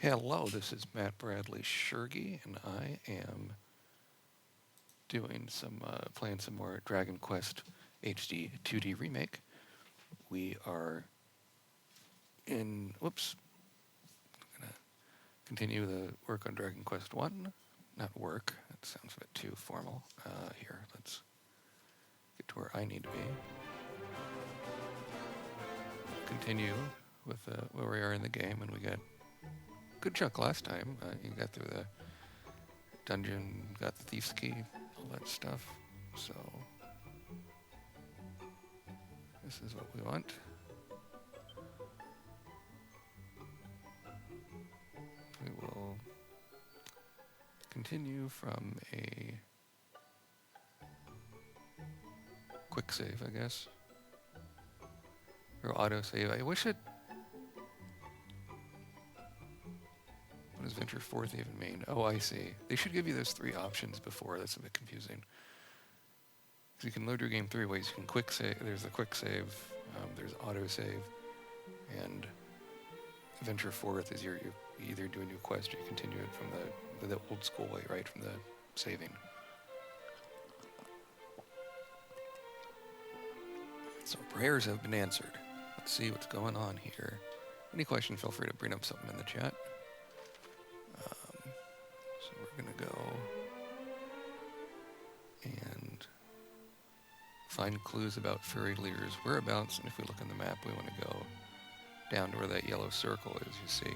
Hello, this is Matt Bradley-Tschirgi, and I am playing some more Dragon Quest HD-2D Remake. We are whoops, I'm gonna continue the work on Dragon Quest 1. Not work, that sounds a bit too formal. Here, let's get to where I need to be. Continue with where we are in the game, and we got a good chunk last time. You got through the dungeon, got the thief's key, all that stuff. So this is what we want. We will continue from a quick save, I guess. Or auto save. I wish it... What does Venture Forth even mean? Oh, I see. They should give you those three options before. That's a bit confusing. Because you can load your game three ways. You can quick save. There's the quick save. There's auto save. And Venture Forth is you either do a new quest or you continue it from the old school way, right? From the saving. So prayers have been answered. Let's see what's going on here. Any question, feel free to bring up something in the chat. So we're going to go and find clues about fairy leaders' whereabouts. And if we look on the map, we want to go down to where that yellow circle is, you see.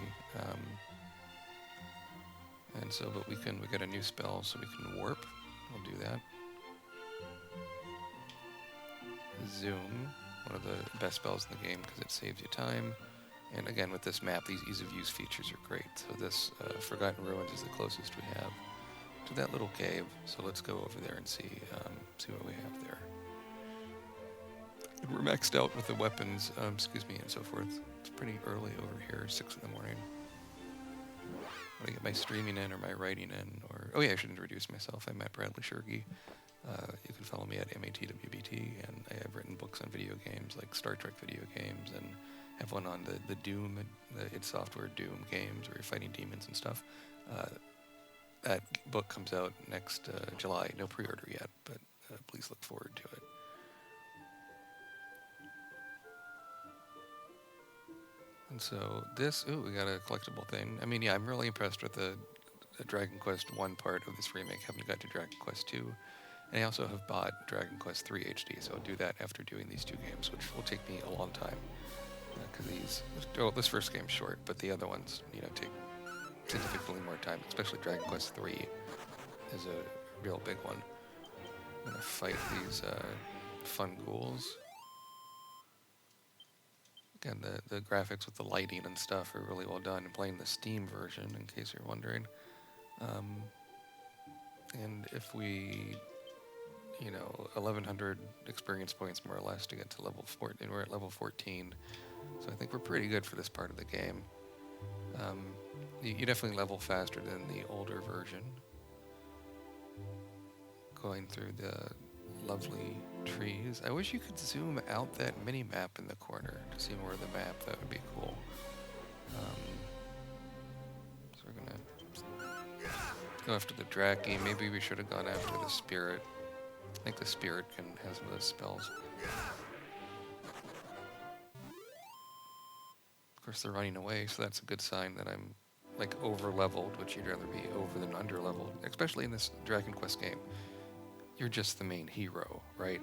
And so, but we get a new spell, so we can warp. We'll do that. Zoom, one of the best spells in the game because it saves you time. And again, with this map, these ease of use features are great. So this Forgotten Ruins is the closest we have to that little cave. So let's go over there and see what we have there. And we're maxed out with the weapons, and so forth. It's pretty early over here, 6 in the morning. I get my streaming in or my writing in, or oh yeah, I should introduce myself. I'm Matt Bradley-Tschirgi. You can follow me at MATWBT, and I have written books on video games like Star Trek video games, and have one on the Doom, the id Software Doom games where you're fighting demons and stuff. That book comes out next July. No pre-order yet, but please look forward to it. And so this, we got a collectible thing. I mean, yeah, I'm really impressed with the Dragon Quest 1 part of this remake. Haven't got to Dragon Quest 2. And I also have bought Dragon Quest 3 HD, so I'll do that after doing these two games, which will take me a long time. Because this first game's short, but the other ones, take significantly more time, especially Dragon Quest 3 is a real big one. I'm going to fight these fun ghouls. Again, the graphics with the lighting and stuff are really well done. I'm playing the Steam version, in case you're wondering. And if we, 1,100 experience points more or less to get to level 14, we're at level 14. So I think we're pretty good for this part of the game. You definitely level faster than the older version. Going through the lovely trees. I wish you could zoom out that mini-map in the corner to see more of the map. That would be cool. So we're gonna go after the Draki. Maybe we should have gone after the Spirit. I think the Spirit has some of those spells. Of course, they're running away, so that's a good sign that I'm over-leveled, which you'd rather be over than under-leveled, especially in this Dragon Quest game. You're just the main hero, right?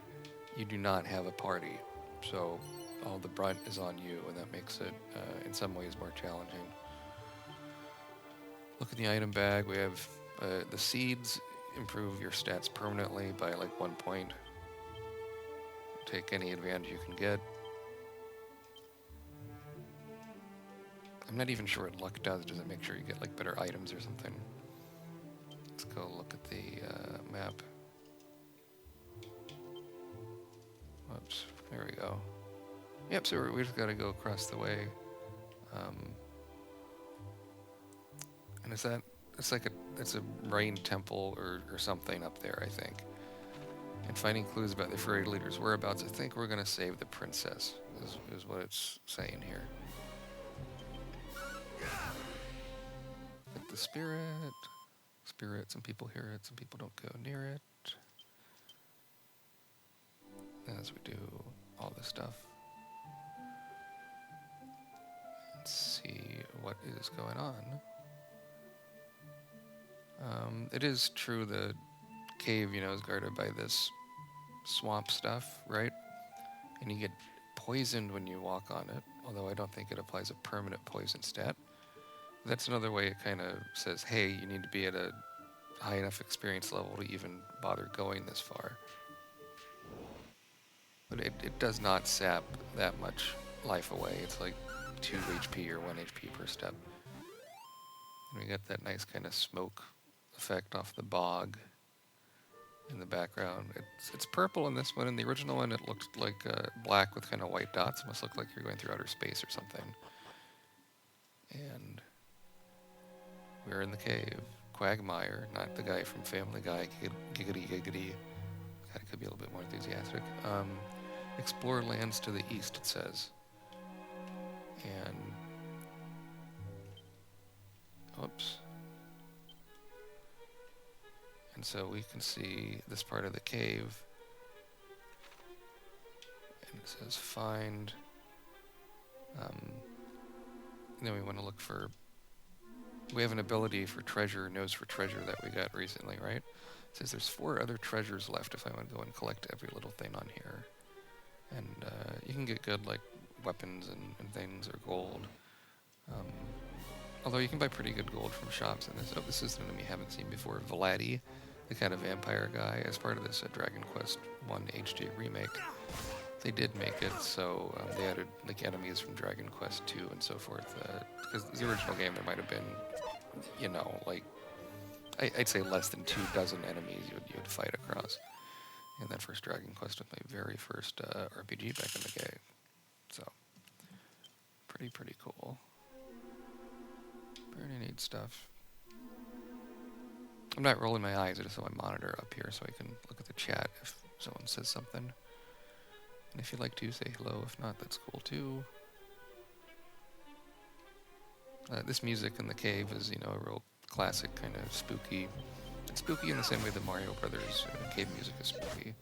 You do not have a party, so all the brunt is on you, and that makes it, in some ways, more challenging. Look at the item bag. We have the seeds improve your stats permanently by 1 point. Take any advantage you can get. I'm not even sure what luck does. Does it make sure you get better items or something? Let's go look at the map. Whoops, there we go. Yep, so we just gotta go across the way. And it's a rain temple or something up there, I think. And finding clues about the fairy leader's whereabouts, I think we're gonna save the princess, is what it's saying here. spirit. Spirit, some people hear it, some people don't go near it. As we do all this stuff. Let's see what is going on. It is true the cave, is guarded by this swamp stuff, right? And you get poisoned when you walk on it, although I don't think it applies a permanent poison stat. That's another way it kind of says, hey, you need to be at a high enough experience level to even bother going this far. But it does not sap that much life away. It's like 2 HP or 1 HP per step. And we got that nice kind of smoke effect off the bog in the background. It's purple in this one. In the original one, it looked like black with kind of white dots. It must look like you're going through outer space or something. And we're in the cave. Quagmire, not the guy from Family Guy. Giggity, giggity. God, it could be a little bit more enthusiastic. Explore lands to the east, it says. And... oops. And so we can see this part of the cave. And it says find. And then we want to look for... we have an ability for treasure, nose for treasure that we got recently, right? It says there's 4 other treasures left if I want to go and collect every little thing on here. And you can get good, like, weapons and things or gold. Although you can buy pretty good gold from shops in this. Oh, this is an enemy I haven't seen before. Vladi, the kind of vampire guy, as part of this Dragon Quest I HD remake. They did make it, so they added like enemies from Dragon Quest II and so forth. Because the original game, there might have been, like, I'd say less than 2 dozen enemies you would fight across. And that first Dragon Quest was my very first RPG back in the game. So, pretty cool. Pretty neat stuff. I'm not rolling my eyes, I just have my monitor up here so I can look at the chat if someone says something. And if you'd like to, say hello. If not, that's cool too. This music in the cave is, a real classic kind of spooky. It's spooky in the same way the Mario Brothers cave music is spooky.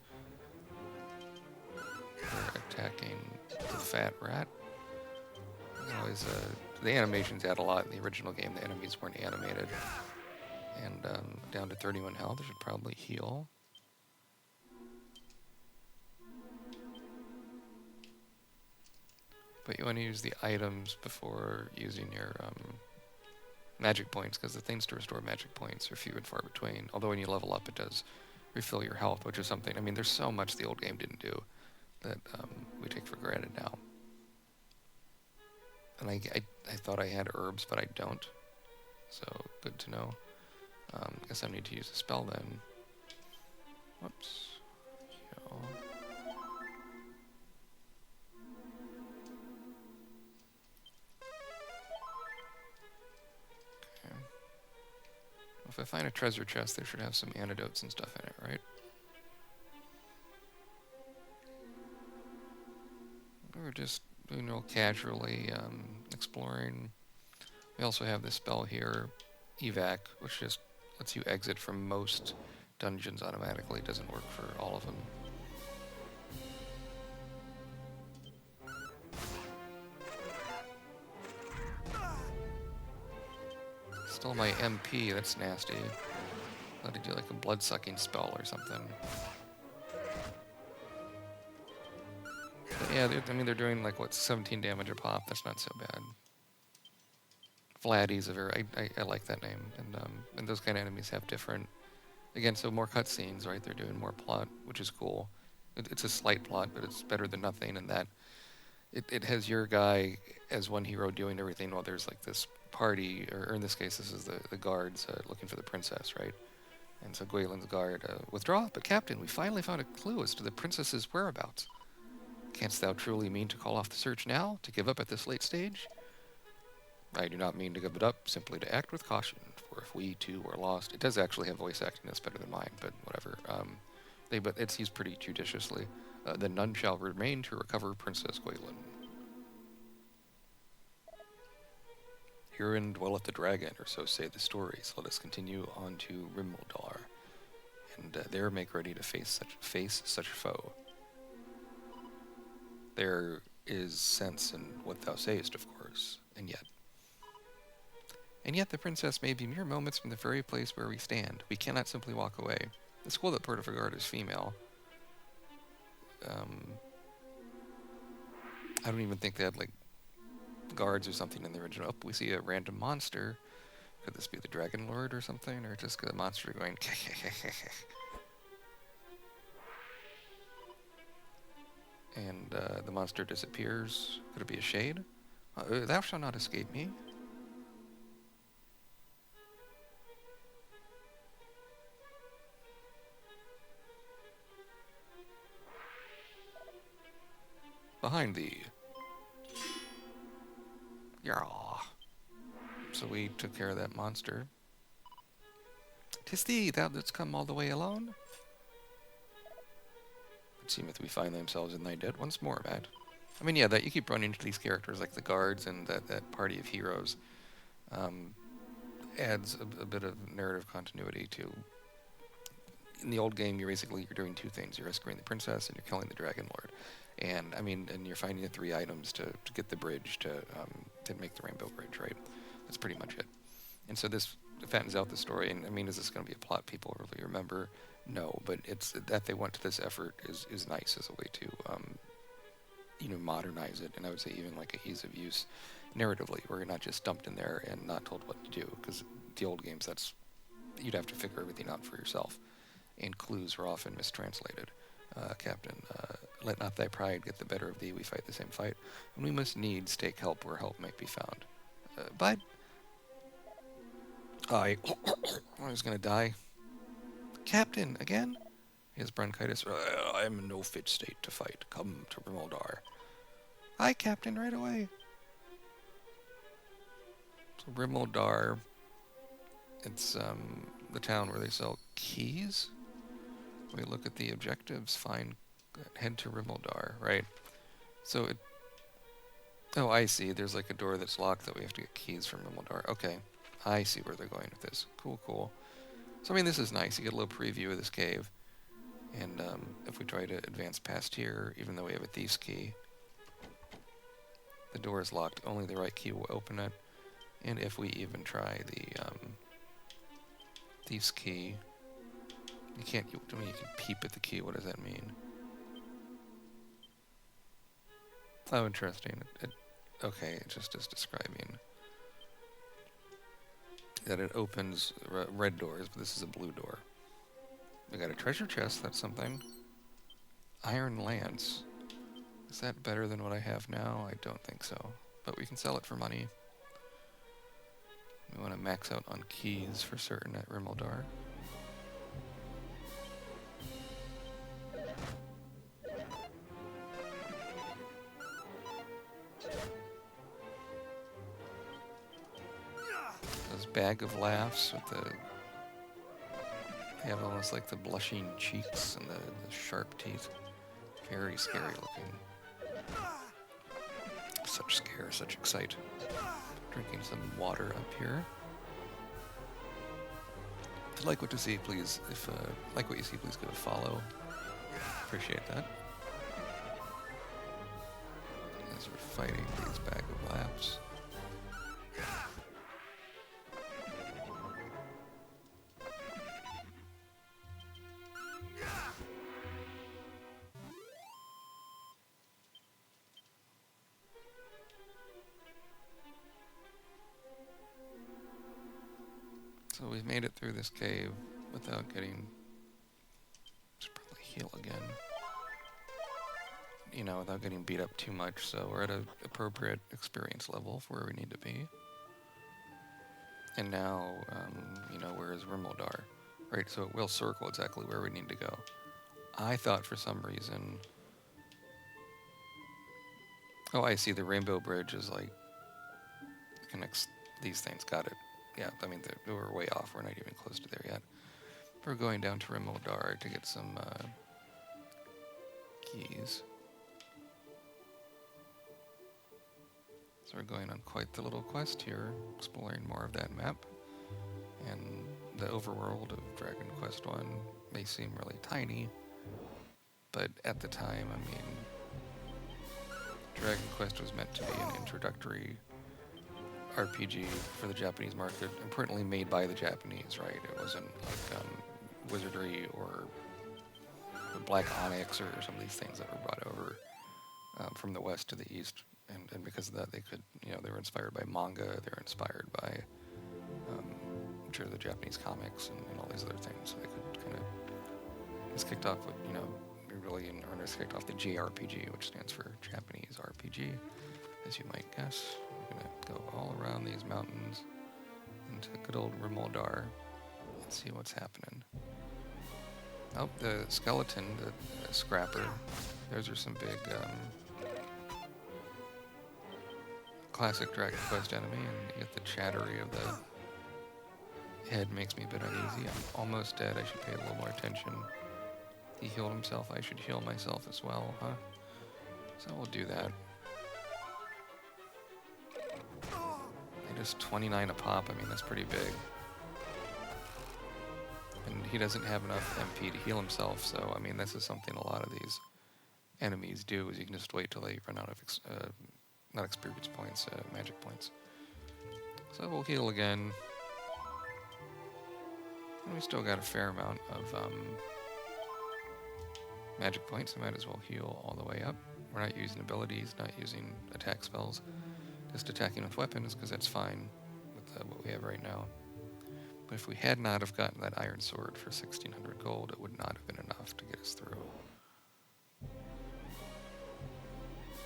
We're attacking the fat rat. Always, the animations add a lot. In the original game, the enemies weren't animated. And down to 31 health, I should probably heal. But you want to use the items before using your magic points, because the things to restore magic points are few and far between. Although when you level up, it does refill your health, which is something, there's so much the old game didn't do that we take for granted now. And I thought I had herbs, but I don't. So, good to know. Guess I need to use a spell then. Whoops. Heal. Okay. Well, if I find a treasure chest, there should have some antidotes and stuff in it, right? We're just doing real casually, exploring. We also have this spell here, Evac, which just lets you exit from most dungeons automatically. It doesn't work for all of them. Still my MP, that's nasty. Let it do like a blood-sucking spell or something. But yeah, they're doing like, 17 damage a pop. That's not so bad. Vladdy's a very, I like that name. And those kind of enemies have different, again, so more cutscenes, right? They're doing more plot, which is cool. It's a slight plot, but it's better than nothing in that it has your guy as one hero doing everything while there's like this party, or in this case, this is the guards looking for the princess, right? And so Gwaylin's guard, withdraw, but Captain, we finally found a clue as to the princess's whereabouts. Canst thou truly mean to call off the search now, to give up at this late stage? I do not mean to give it up, simply to act with caution, for if we too were lost... It does actually have voice acting that's better than mine, but whatever. But it's used pretty judiciously. Then none shall remain to recover Princess Gwaylin. Herein dwelleth the dragon, or so say the stories. Let us continue on to Rimuldar, and there make ready to face such foe. There is sense in what thou sayest, of course, and yet the princess may be mere moments from the very place where we stand. We cannot simply walk away. It's cool that Porta is female. I don't even think they had, like, guards or something in the original. Oh, we see a random monster. Could this be the Dragon Lord or something? Or just a monster going... and the monster disappears. Could it be a shade? Thou shalt not escape me. Behind thee. Yeah. So we took care of that monster. 'Tis thee, thou that's come all the way alone. It seemeth we find themselves in thy debt once more, Matt. I mean, yeah, that you keep running into these characters like the guards and that party of heroes adds a bit of narrative continuity to... In the old game, you're doing two things. You're rescuing the princess and you're killing the Dragon Lord. And, I mean, and you're finding the 3 items to get the bridge to make the Rainbow Bridge, right? That's pretty much it. And so this fattens out the story. And, I mean, is this going to be a plot people really remember? No, but it's that they went to this effort is nice as a way to, modernize it. And I would say even like a ease of use narratively, where you're not just dumped in there and not told what to do. Because the old games, you'd have to figure everything out for yourself. And clues were often mistranslated. Captain, let not thy pride get the better of thee, we fight the same fight, and we must needs take help where help might be found. But I was gonna die. Captain, again? His bronchitis. I am in no fit state to fight. Come to Rimuldar. Aye, Captain, right away. So Rimuldar, it's the town where they sell keys. We look at the objectives, head to Rimuldar, right? So oh, I see, there's like a door that's locked that we have to get keys from Rimuldar. Okay, I see where they're going with this. Cool. So, I mean, this is nice. You get a little preview of this cave. And if we try to advance past here, even though we have a thief's key, the door is locked. Only the right key will open it. And if we even try the thief's key... You can peep at the key. What does that mean? Oh, interesting. Okay, it just is describing that it opens red doors, but this is a blue door. We got a treasure chest, that's something. Iron lance. Is that better than what I have now? I don't think so. But we can sell it for money. We want to max out on keys for certain at Rimuldar. Bag of laughs with they have almost like the blushing cheeks and the sharp teeth. Very scary looking. Such scare, such excite. Drinking some water up here. If you like what you see, please give a follow. Appreciate that. As we're fighting these bag of laughs. So we've made it through this cave without getting... Should probably heal again. Without getting beat up too much, so we're at an appropriate experience level for where we need to be. And now, where is Rimuldar? Right, so it will circle exactly where we need to go. I thought for some reason... Oh, I see, the Rainbow Bridge is like... connects these things, got it. Yeah, I mean, we're way off. We're not even close to there yet. We're going down to Rimuldar to get some keys. So we're going on quite the little quest here, exploring more of that map. And the overworld of Dragon Quest I may seem really tiny, but at the time, I mean, Dragon Quest was meant to be an introductory RPG for the Japanese market, importantly made by the Japanese, right? It wasn't like Wizardry or Black Onyx or some of these things that were brought over from the west to the east, and because of that, they could, they were inspired by manga, they were inspired by, which are the Japanese comics and all these other things. So they could kind of, this kicked off with, really in earnest kicked off the JRPG, which stands for Japanese RPG, as you might guess. We're gonna go all around these mountains into good old Rimoldar and see what's happening. Oh, the skeleton, the scrapper. Those are some big classic Dragon Quest enemy, and you get the chattery of the head makes me a bit uneasy. I'm almost dead. I should pay a little more attention. He healed himself. I should heal myself as well, huh? So we'll do that. And just 29 a pop. I mean, that's pretty big. And he doesn't have enough MP to heal himself, so, I mean, this is something a lot of these enemies do, is you can just wait till they run out of, not experience points, magic points. So we'll heal again. And we still got a fair amount of, magic points, so might as well heal all the way up. We're not using abilities, not using attack spells, just attacking with weapons, because that's fine with what we have right now. But if we had not have gotten that iron sword for 1600 gold, it would not have been enough to get us through.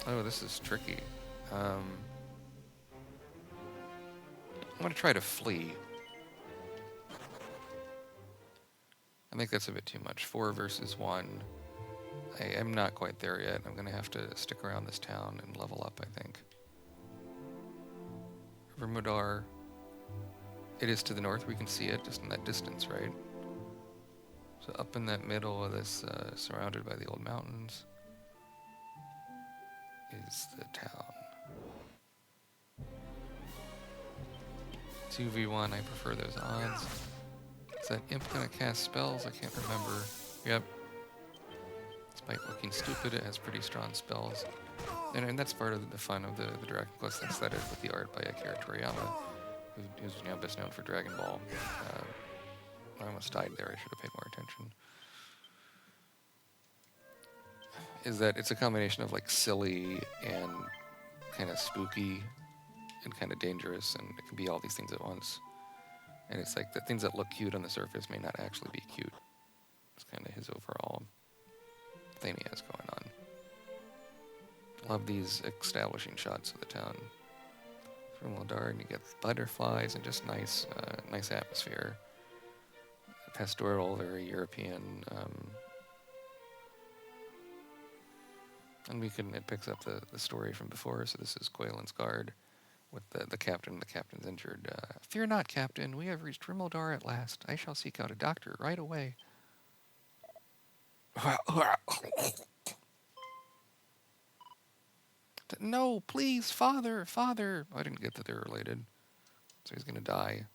Oh, this is tricky. I'm going to try to flee. I think that's a bit too much. 4 versus 1. I am not quite there yet. I'm going to have to stick around this town and level up, I think. Rimoldar. It is to the north. We can see it just in that distance, right? So up in that middle of this, surrounded by the old mountains, is the town. 2v1, I prefer those odds. Is that imp gonna cast spells? I can't remember. Yep. Despite looking stupid, it has pretty strong spells. And that's part of the fun of the Dragon Quest aesthetic with the art by Akira Toriyama, who's best known for Dragon Ball. I almost died there, I should have paid more attention. Is that it's a combination of like silly and kind of spooky and kind of dangerous, and it can be all these things at once. And it's like the things that look cute on the surface may not actually be cute. It's kind of his overall thing he has going on. Love these establishing shots of the town. From Rimoldar, and you get butterflies and just nice atmosphere. Pastoral, very European. And it picks up the story from before, so this is Quaylen's guard with the captain. The captain's injured. Fear not, Captain. We have reached Rimoldar at last. I shall seek out a doctor right away. No, please, father. Oh, I didn't get that they're related. So he's going to die.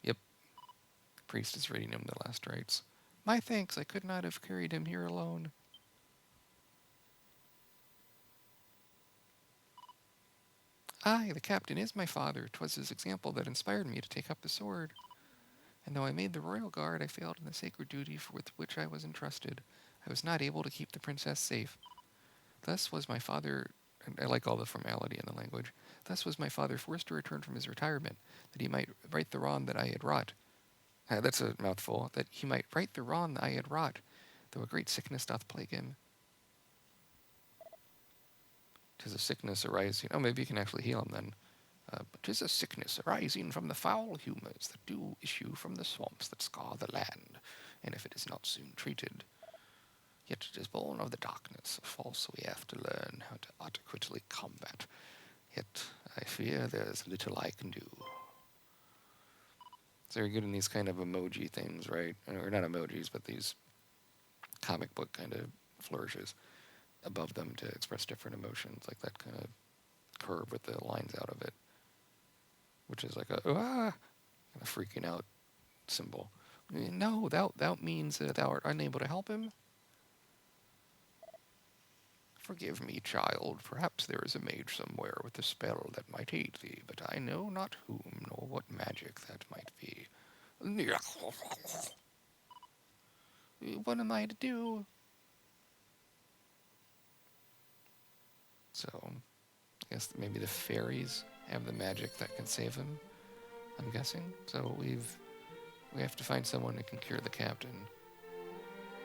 Yep. The priest is reading him the last rites. My thanks, I could not have carried him here alone. Aye, the captain is my father. 'Twas his example that inspired me to take up the sword. And though I made the royal guard, I failed in the sacred duty with which I was entrusted. I was not able to keep the princess safe. Thus was my father, and I like all the formality in the language, thus was my father forced to return from his retirement, that he might right the wrong that I had wrought. That's a mouthful. That he might right the wrong that I had wrought, though a great sickness doth plague him. 'Tis a sickness arising. Oh, maybe you can actually heal him then. But 'tis a sickness arising from the foul humours that do issue from the swamps that scar the land, and if it is not soon treated, yet it is born of the darkness, a force we have to learn how to adequately combat. Yet I fear there is little I can do. It's very good in these kind of emoji things, right? Or not emojis, but these comic book kind of flourishes above them to express different emotions, like that kind of curve with the lines out of it, which is like a kind of freaking out symbol. No, that means that thou art unable to help him. Forgive me, child. Perhaps there is a mage somewhere with a spell that might aid thee, but I know not whom nor what magic that might be. What am I to do? So, I guess maybe the fairies have the magic that can save him, I'm guessing. So we have to find someone who can cure the captain.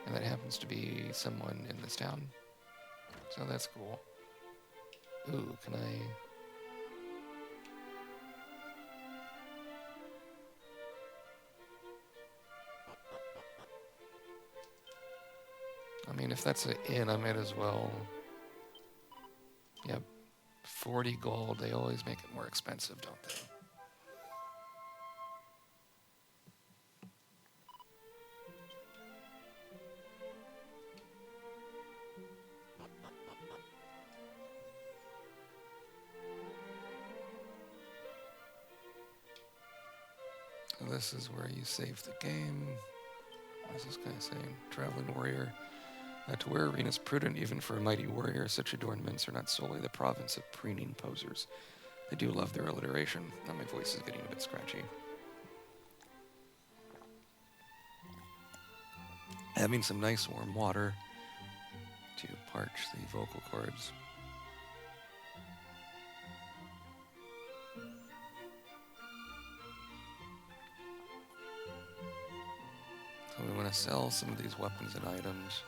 And that happens to be someone in this town. So that's cool. Ooh, can I mean, if that's an inn, I might as well. Yep. 40 gold. They always make it more expensive, don't they? So this is where you save the game. What is this guy saying? Traveling warrior. To wear arena is prudent even for a mighty warrior. Such adornments are not solely the province of preening posers. They do love their alliteration. Now my voice is getting a bit scratchy. Having some nice warm water to parch the vocal cords. So we want to sell some of these weapons and items.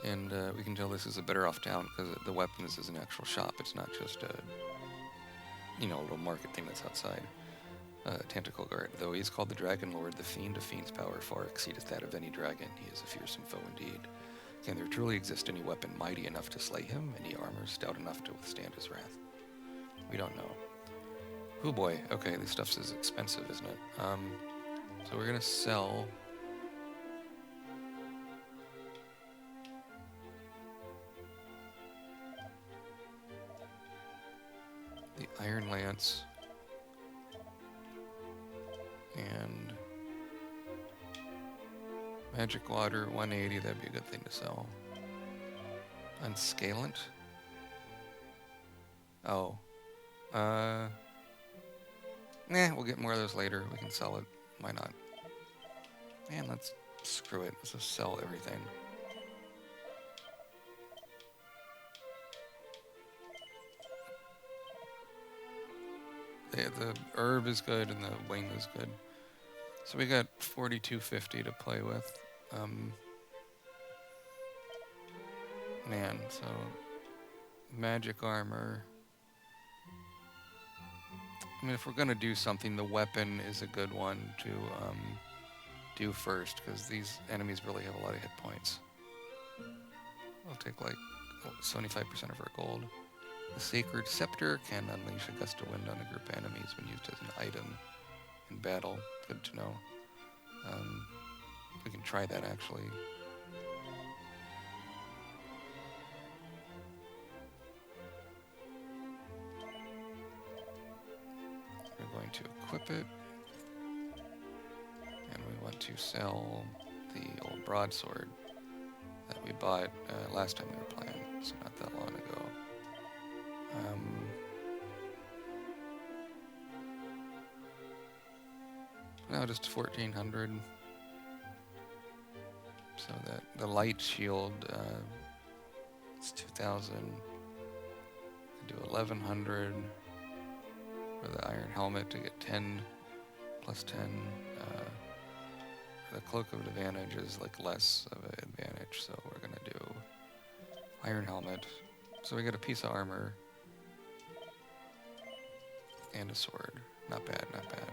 And we can tell this is a better off town because the weapons is an actual shop. It's not just a, little market thing that's outside. Tentacle guard. Though he is called the Dragon Lord, the fiend of fiend's power far exceedeth that of any dragon. He is a fearsome foe indeed. Can there truly exist any weapon mighty enough to slay him? Any armor stout enough to withstand his wrath? We don't know. Oh boy. Okay, this stuff is expensive, isn't it? So we're gonna sell. The Iron Lance. And Magic Water, 180, that'd be a good thing to sell. Unscalant? Oh. We'll get more of those later. We can sell it. Why not? Man, let's screw it. Let's just sell everything. The herb is good and the wing is good. So we got 4250 to play with. Man, so magic armor. I mean, if we're gonna do something, the weapon is a good one to do first, because these enemies really have a lot of hit points. I'll take like 75% of our gold. The Sacred Scepter can unleash a gust of wind on a group of enemies when used as an item in battle. Good to know. We can try that actually. We're going to equip it. And we want to sell the old broadsword that we bought last time we were playing, so not that long ago. Now just 1400. So that the light shield, it's 2000. Do 1100 for the iron helmet to get 10 plus 10. The cloak of advantage is like less of an advantage, so we're gonna do iron helmet. So we get a piece of armor and a sword. Not bad, not bad.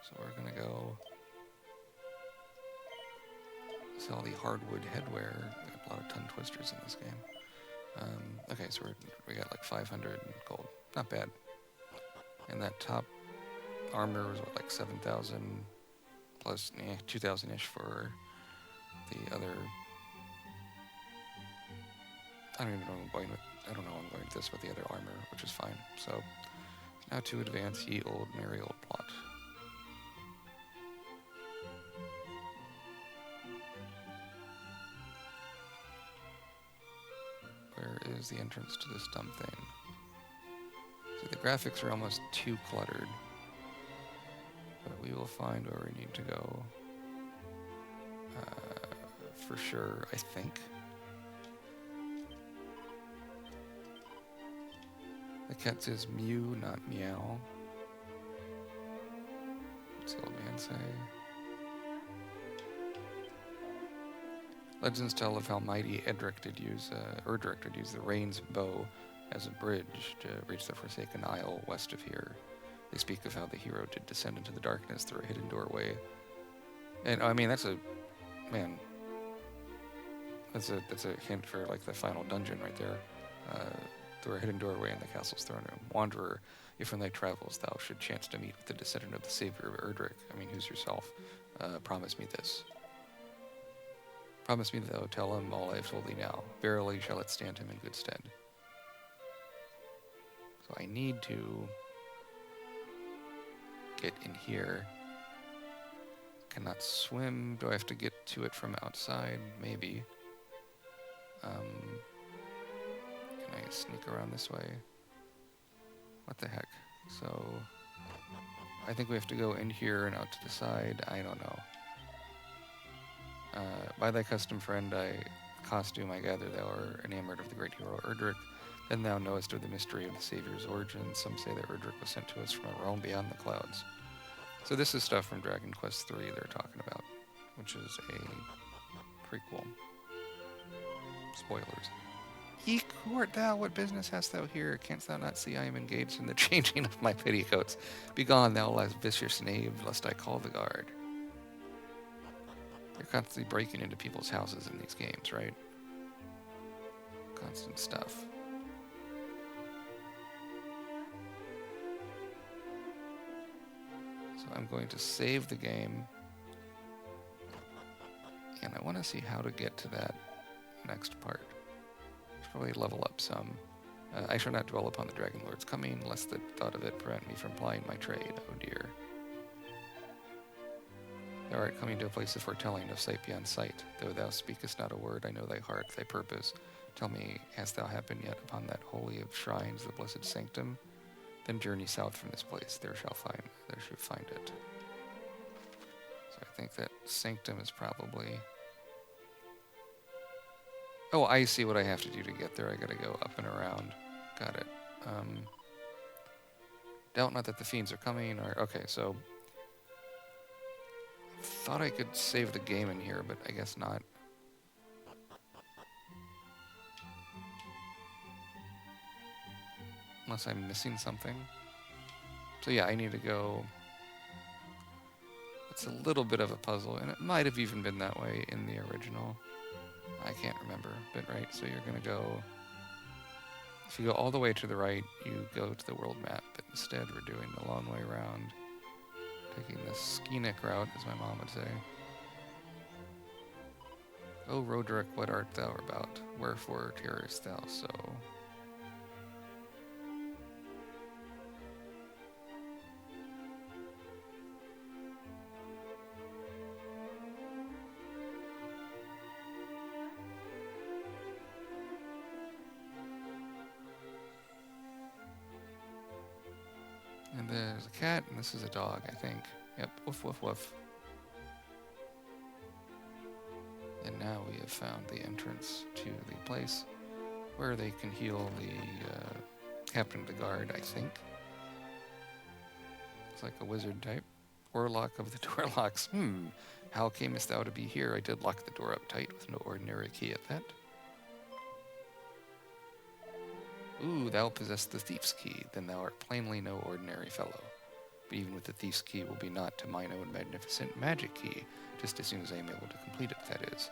So we're gonna go sell the hardwood headwear. We have a lot of tongue twisters in this game. Okay, so we got like 500 gold. Not bad. And that top armor was what, like 7,000 plus 2,000-ish for the other I don't even know I'm going with. I don't know I'm going with this with the other armor, which is fine. So now to advance ye old merry old plot. Where is the entrance to this dumb thing? See, the graphics are almost too cluttered. But we will find where we need to go. For sure, I think. The cat says mew, not meow. What's the old man say? Legends tell of how mighty Erdrick did use the Rain's bow as a bridge to reach the Forsaken Isle west of here. They speak of how the hero did descend into the darkness through a hidden doorway. And I mean, that's a hint for like the final dungeon right there. Through a hidden doorway in the castle's throne room. Wanderer, if in thy travels thou should chance to meet with the descendant of the savior of Erdrick, I mean, who's yourself, promise me this. Promise me thou tell him all I have told thee now. Verily shall it stand him in good stead. So I need to get in here. Cannot swim. Do I have to get to it from outside? Maybe. Can I sneak around this way? What the heck? So I think we have to go in here and out to the side. I don't know. By thy custom friend, costume, I gather thou art enamored of the great hero Erdrick. Then thou knowest of the mystery of the Savior's origin. Some say that Erdrick was sent to us from a realm beyond the clouds. So this is stuff from Dragon Quest III they're talking about, which is a prequel. Spoilers. Eek, who art thou? What business hast thou here? Canst thou not see I am engaged in the changing of my petticoats? Begone, thou last vicious knave, lest I call the guard. You're constantly breaking into people's houses in these games, right? Constant stuff. So I'm going to save the game. And I want to see how to get to that next part. Probably level up some. I shall not dwell upon the Dragon Lord's coming, lest the thought of it prevent me from plying my trade. Oh dear. Thou art coming to a place of foretelling, of sight beyond sight. Though thou speakest not a word, I know thy heart, thy purpose. Tell me, hast thou happened yet upon that holy of shrines, the blessed sanctum? Then journey south from this place, there should find it. So I think that sanctum is probably... Oh, I see what I have to do to get there. I gotta go up and around. Got it. Doubt not that the fiends are coming, or... Okay, so... Thought I could save the game in here, but I guess not. Unless I'm missing something. So yeah, I need to go... It's a little bit of a puzzle, and it might have even been that way in the original. I can't remember, but right, so you're going to go... If you go all the way to the right, you go to the world map, but instead we're doing the long way around. Taking the Skeenick route, as my mom would say. O Roderick, what art thou about? Wherefore tarriest thou so? And there's a cat, and this is a dog, I think. Yep, woof, woof, woof. And now we have found the entrance to the place where they can heal the captain of the guard, I think. It's like a wizard type. Warlock of the Doorlocks. How camest thou to be here? I did lock the door up tight with no ordinary key at that. Ooh, thou possess the thief's key, then thou art plainly no ordinary fellow. But even with the thief's key will be naught to mine own magnificent magic key, just as soon as I am able to complete it, that is.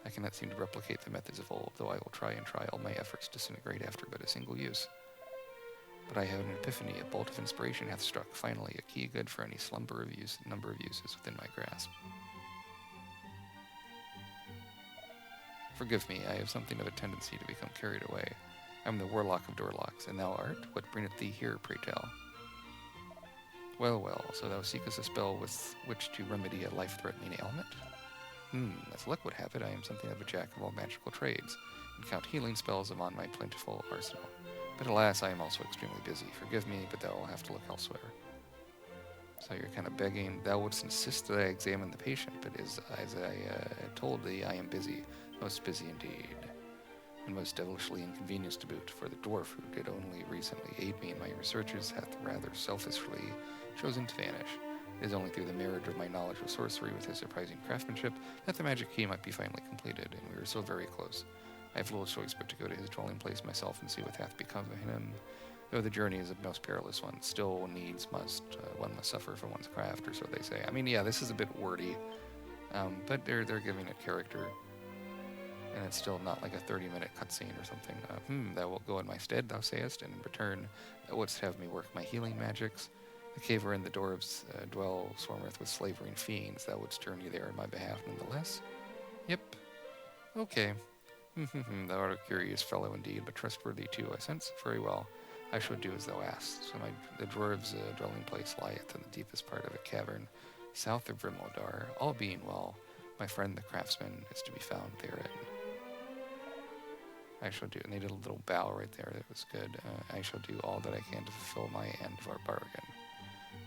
I cannot seem to replicate the methods of old, though I will try and try all my efforts disintegrate after but a single use. But I have an epiphany, a bolt of inspiration hath struck, finally, a key good for any number of uses within my grasp. Forgive me, I have something of a tendency to become carried away. I am the warlock of Doorlocks, and thou art? What bringeth thee here, pray tell? Well, well, so thou seekest a spell with which to remedy a life-threatening ailment? As luck would have it, I am something of a jack of all magical trades, and count healing spells among my plentiful arsenal. But alas, I am also extremely busy. Forgive me, but thou will have to look elsewhere. So you're kind of begging. Thou wouldst insist that I examine the patient, but as I told thee, I am busy, most busy indeed, and most devilishly inconvenienced to boot, for the dwarf who did only recently aid me in my researches hath rather selfishly chosen to vanish. It is only through the marriage of my knowledge of sorcery with his surprising craftsmanship that the magic key might be finally completed, and we are so very close. I have little choice but to go to his dwelling place myself and see what hath become of him. Though the journey is a most perilous one, still one must suffer for one's craft, or so they say. I mean, yeah, this is a bit wordy, but they're giving it character, and it's still not like a 30-minute cutscene or something. Thou wilt go in my stead, thou sayest, and in return thou wouldst have me work my healing magics. The cave wherein the dwarves dwell swarmeth with slavering fiends. Thou wouldst journey there in my behalf nonetheless? Yep. Okay. Thou art a curious fellow indeed, but trustworthy too, I sense. Very well. I shall do as thou asked. So the dwarves' dwelling place lieth in the deepest part of a cavern, south of Rimodar. All being well, my friend the craftsman is to be found therein. I shall do, and they did a little bow right there, that was good. I shall do all that I can to fulfill my end of our bargain.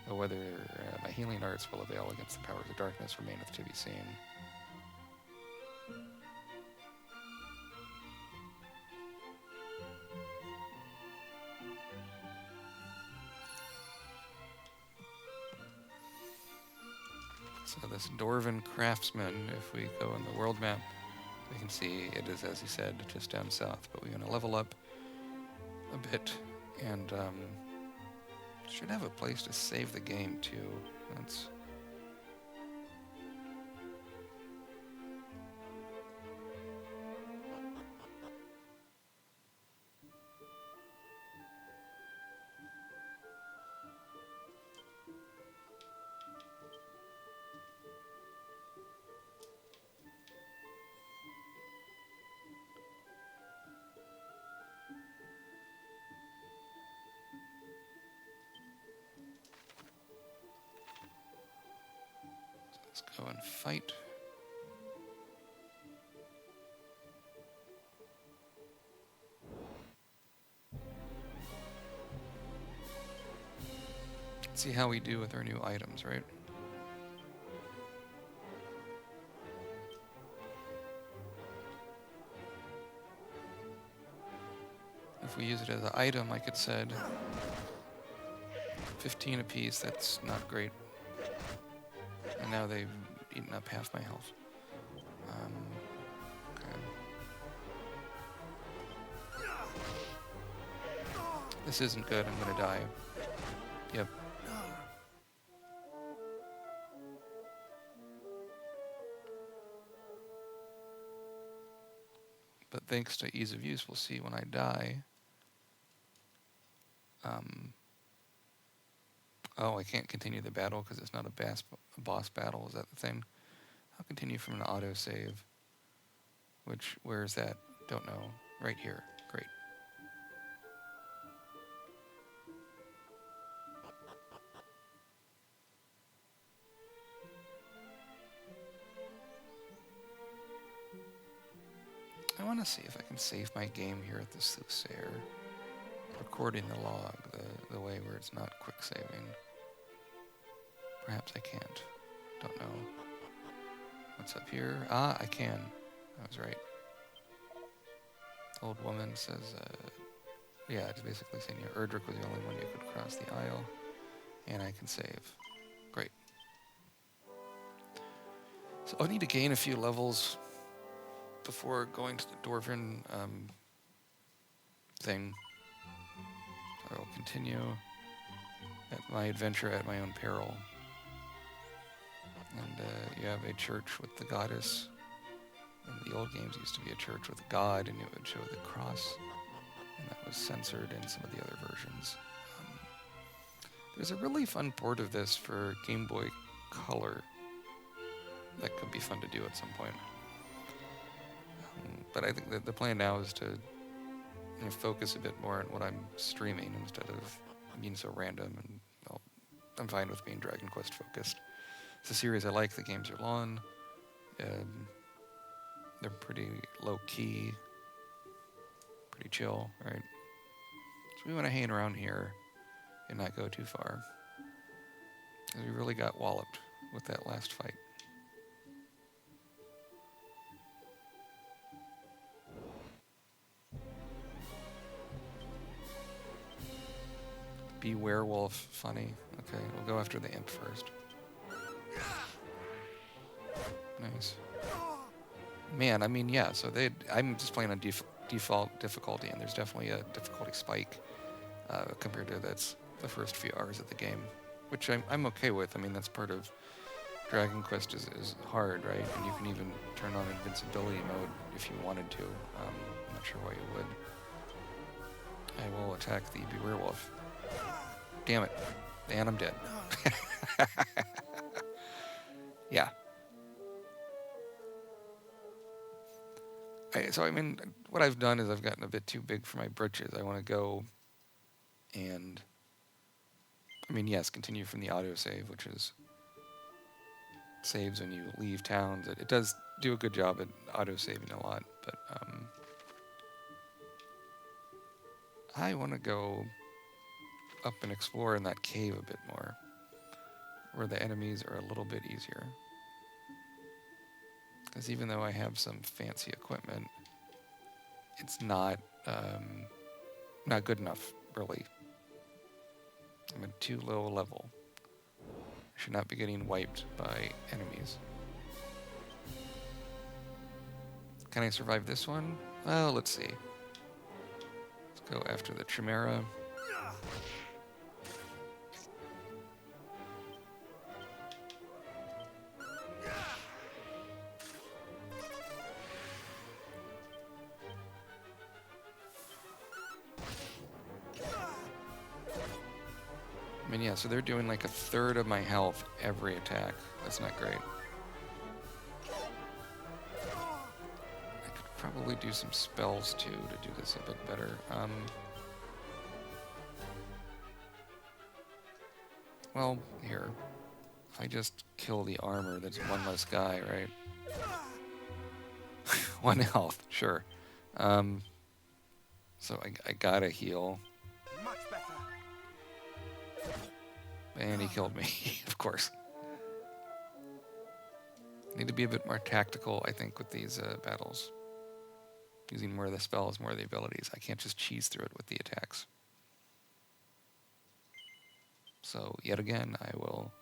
Though whether my healing arts will avail against the powers of darkness remaineth to be seen. So this Dwarven craftsman, if we go in the world map, we can see it is, as he said, just down south, but we're going to level up a bit, and should have a place to save the game too. Let's go and fight. Let's see how we do with our new items, right? If we use it as an item, like it said, 15 apiece, that's not great. And now they've eaten up half my health. Okay. This isn't good, I'm gonna die. Yep. But thanks to ease of use, we'll see when I die. Oh, I can't continue the battle because it's not a boss battle. Is that the thing? I'll continue from an autosave. Where's that? Don't know. Right here. Great. I want to see if I can save my game here at the Soothsayer. Recording the log, the way where it's not quick saving. Perhaps I can't. Don't know. What's up here? Ah, I can. I was right. The old woman says, yeah, it's basically saying, yeah, Erdrick was the only one you could cross the aisle, and I can save. Great. So I need to gain a few levels before going to the Dwarven thing. I will continue at my adventure at my own peril. And you have a church with the goddess. In the old games, it used to be a church with a god, and it would show the cross. And that was censored in some of the other versions. There's a really fun port of this for Game Boy Color that could be fun to do at some point. But I think that the plan now is to focus a bit more on what I'm streaming instead of being so random. And well, I'm fine with being Dragon Quest focused. It's a series I like. The games are long. They're pretty low key, pretty chill, right? So we want to hang around here and not go too far. And we really got walloped with that last fight. Be werewolf, funny. Okay, we'll go after the imp first. Nice. Man, I mean, yeah, so I'm just playing on default difficulty, and there's definitely a difficulty spike compared to the first few hours of the game, which I'm okay with. I mean, that's part of Dragon Quest is hard, right? And you can even turn on invincibility mode if you wanted to. I'm not sure why you would. I will attack the werewolf. Damn it. And I'm dead. Yeah. So, I mean, what I've done is I've gotten a bit too big for my britches. I want to go and, I mean, yes, continue from the autosave, which is saves when you leave towns. It does do a good job at autosaving a lot, but I want to go up and explore in that cave a bit more, where the enemies are a little bit easier. Because even though I have some fancy equipment, it's not good enough, really. I'm at too low a level. I should not be getting wiped by enemies. Can I survive this one? Well, let's see. Let's go after the Chimera. I mean, yeah, so they're doing like a third of my health every attack. That's not great. I could probably do some spells too to do this a bit better. Well, here. If I just kill the armor, that's one less guy, right? 1 health, sure. So I gotta heal. And he killed me, of course. Need to be a bit more tactical, I think, with these battles. Using more of the spells, more of the abilities. I can't just cheese through it with the attacks. So, yet again, I will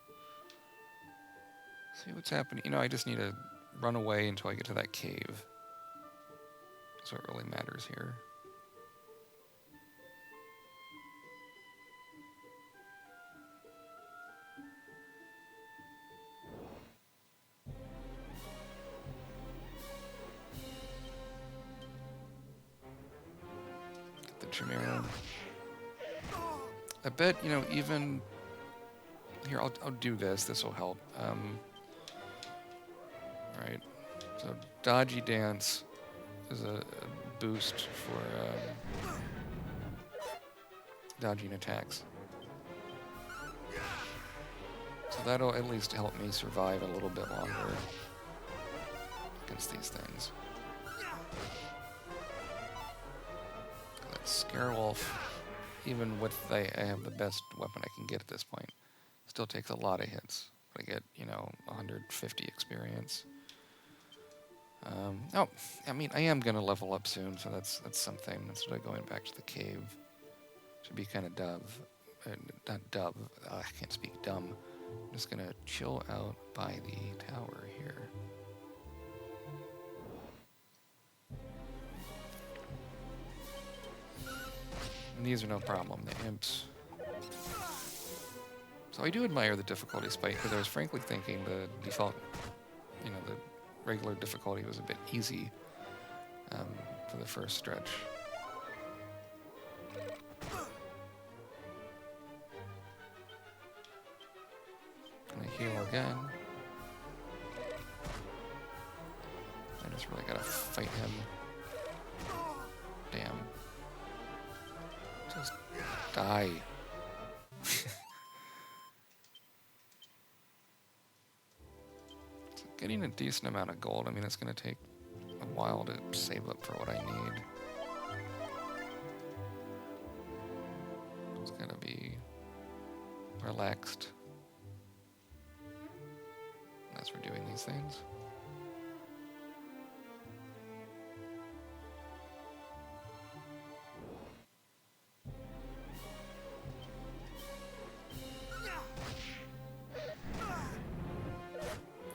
see what's happening. You know, I just need to run away until I get to that cave. That's what really matters here. Get the Chimera. I bet, you know, even... Here, I'll do this. This will help. Right. So, Dodgy Dance is a boost for dodging attacks. So that'll at least help me survive a little bit longer against these things. That Scarewolf, even with I have the best weapon I can get at this point, still takes a lot of hits. But I get, you know, 150 experience. Oh, I mean, I am gonna level up soon, so that's something. Instead of going back to the cave, should be kind of not dub. I can't speak dumb. I'm just gonna chill out by the tower here. And these are no problem. The imps. So I do admire the difficulty spike because I was frankly thinking the default, you know, the regular difficulty was a bit easy for the first stretch. Can I heal again? I just really gotta fight him. Damn. Just die. So getting a decent amount of gold, I mean, it's going to take a while to save up for what I need. It's going to be relaxed as we're doing these things.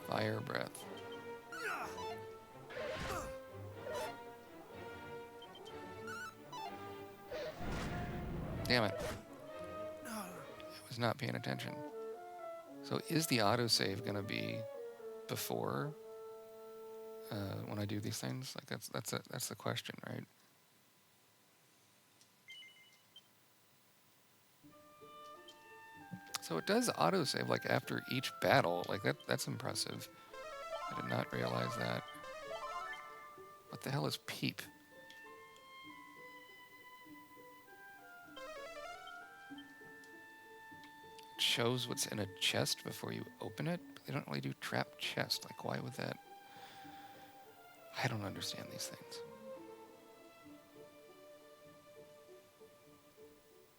Fire breath. Damn it. I was not paying attention. So is the autosave going to be before when I do these things? Like that's the question, right? So it does autosave like after each battle. Like that's impressive. I did not realize that. What the hell is peep? It shows what's in a chest before you open it. But they don't really do trap chest. Like why would that? I don't understand these things.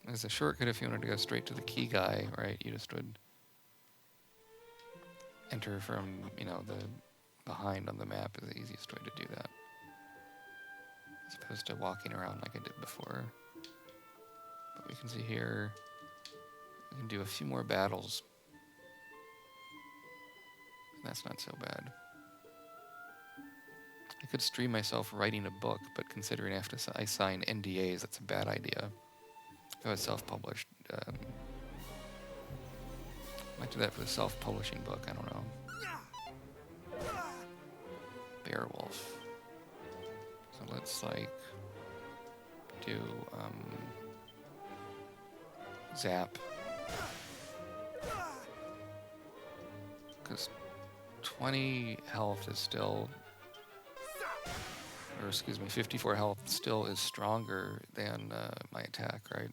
There's a shortcut if you wanted to go straight to the key guy, right? You just would enter from, you know, the behind on the map is the easiest way to do that. As opposed to walking around like I did before. But we can see here, we can do a few more battles. And that's not so bad. I could stream myself writing a book, but considering I sign NDAs, that's a bad idea. If I was self-published, might do that for the self-publishing book, I don't know. Beowulf. So let's like do zap. Because 20 health is still, or excuse me, 54 health still is stronger than my attack, right?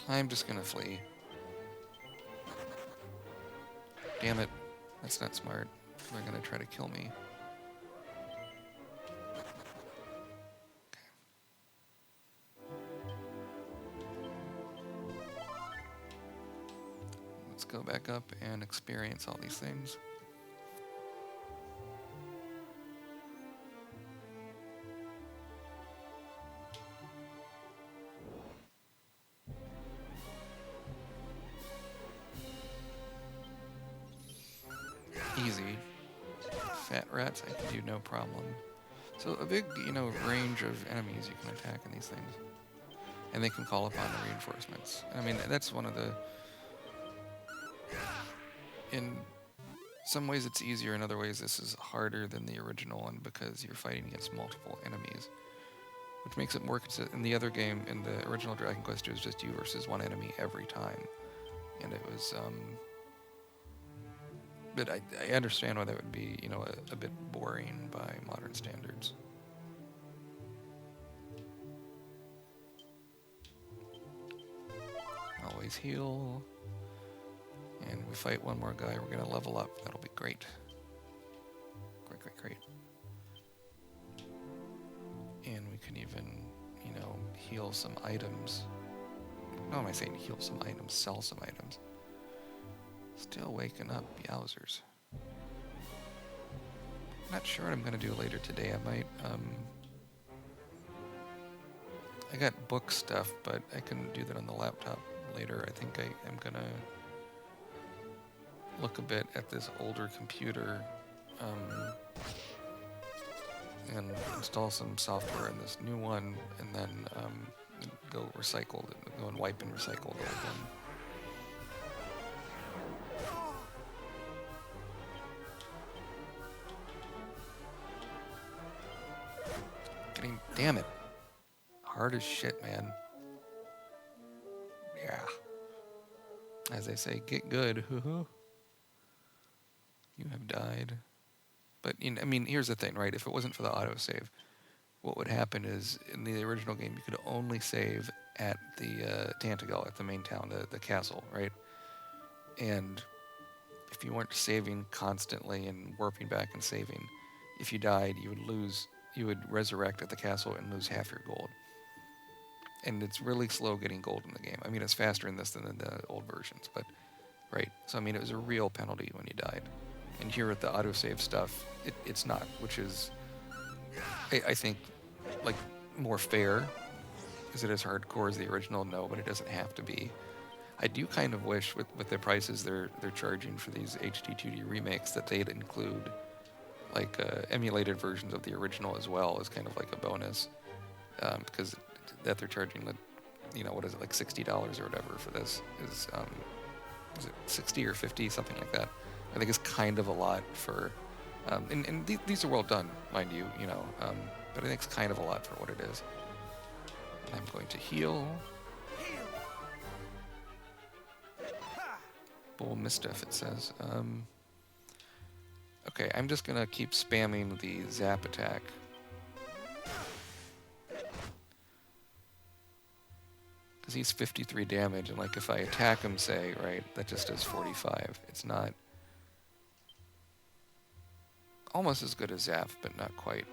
I'm just gonna flee. Damn it. That's not smart. They're gonna try to kill me. Okay. Let's go back up and experience all these things. Easy. Fat rats I can do no problem. So a big, range of enemies you can attack in these things. And they can call upon the reinforcements. I mean, that's one of the... In some ways it's easier, in other ways this is harder than the original one because you're fighting against multiple enemies. Which makes it more consistent. In the other game, in the original Dragon Quest, it was just you versus one enemy every time. And it was... But I understand why that would be, a bit boring by modern standards. Always heal. And we fight one more guy, we're gonna level up. That'll be great. Great. And we can even, heal some items. No, am I saying heal some items? Sell some items. Still waking up, yowzers. Not sure what I'm gonna do later today. I might, I got book stuff, but I can do that on the laptop later. I think I am gonna look a bit at this older computer, and install some software in this new one, and then go recycle, go and wipe and recycle the old one. Damn it. Hard as shit, man. Yeah. As they say, get good. You have died. But, you know, I mean, here's the thing, right? If it wasn't for the autosave, what would happen is, in the original game, you could only save at the Tantagal, at the main town, the castle, right? And if you weren't saving constantly and warping back and saving, if you died, you would resurrect at the castle and lose half your gold. And it's really slow getting gold in the game. I mean, it's faster in this than in the old versions, but, right. So, I mean, it was a real penalty when you died. And here with the autosave stuff, it's not, which is, I think, like, more fair. Is it as hardcore as the original? No, but it doesn't have to be. I do kind of wish, with the prices they're charging for these HD-2D remakes, that they'd include, like, emulated versions of the original as well as kind of like a bonus. Because that they're charging, you know, what is it, like $60 or whatever for this is it 60 or 50, something like that. I think it's kind of a lot for, and these are well done, mind you, you know, but I think it's kind of a lot for what it is. And I'm going to heal. Bull mischief, it says. Okay, I'm just gonna keep spamming the zap attack. Because he's 53 damage, and like if I attack him, say, right, that just does 45. It's not almost as good as Zap, but not quite.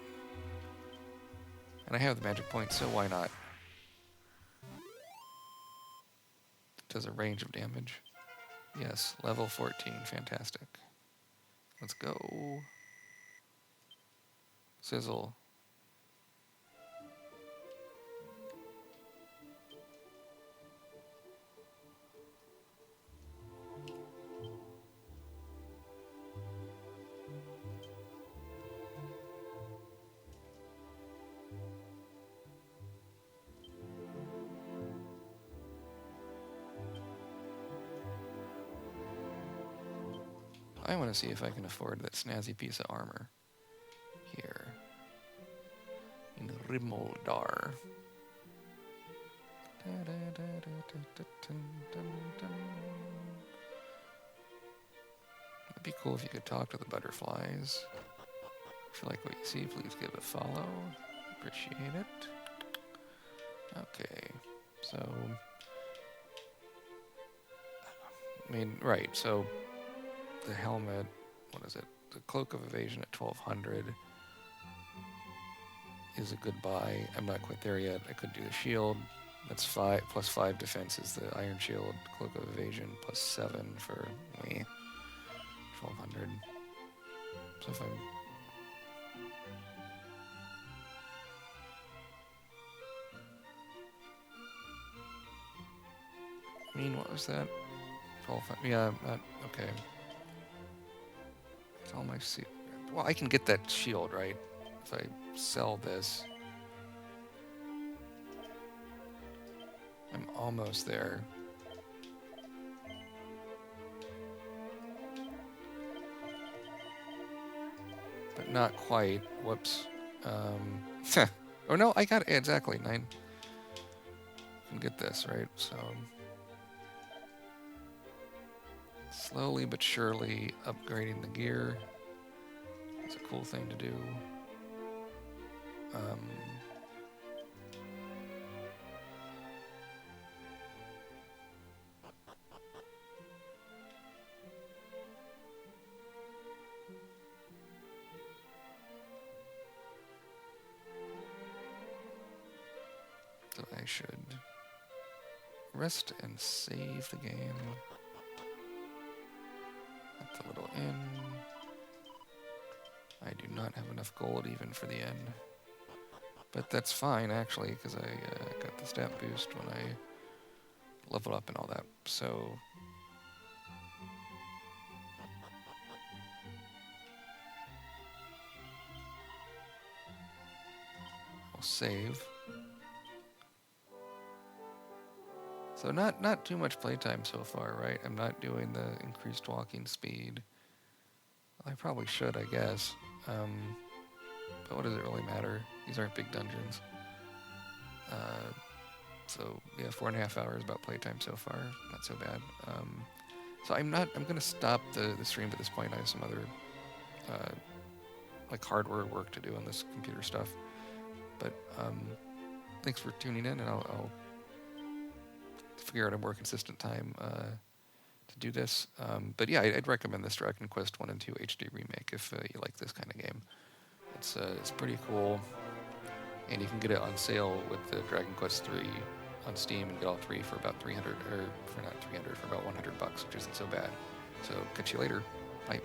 And I have the magic point, so why not? It does a range of damage. Yes, level 14, fantastic. Let's go. Sizzle. I want to see if I can afford that snazzy piece of armor here in Rimoldar. It'd be cool if you could talk to the butterflies. If you like what you see, please give a follow. Appreciate it. Okay, so I mean, right, so the helmet, what is it? The Cloak of Evasion at 1200 is a good buy. I'm not quite there yet. I could do the shield. That's 5 plus 5 defense is the Iron Shield, Cloak of Evasion, plus 7 for me. 1200. So if I mean, what was that? 1200. Yeah, okay. It's all my well, I can get that shield, right? If I sell this. I'm almost there. But not quite. Whoops. Oh no, I got it. Exactly. 9. I can get this, right? So slowly but surely upgrading the gear. It's a cool thing to do. So I should rest and save the game. At the little inn. I do not have enough gold even for the inn. But that's fine, actually, because I got the stat boost when I leveled up and all that. So save. So not too much playtime so far, right? I'm not doing the increased walking speed. I probably should, I guess. But what does it really matter? These aren't big dungeons. So yeah, 4.5 hours about playtime so far. Not so bad. So I'm gonna stop the stream at this point. I have some other like hardware work to do on this computer stuff. But thanks for tuning in, and I'll figure out a more consistent time to do this. But yeah, I'd recommend this Dragon Quest 1 and 2 HD remake if you like this kind of game. It's pretty cool, and you can get it on sale with the Dragon Quest 3 on Steam and get all three for about 300, or for not 300, for about $100, which isn't so bad. So catch you later. Bye.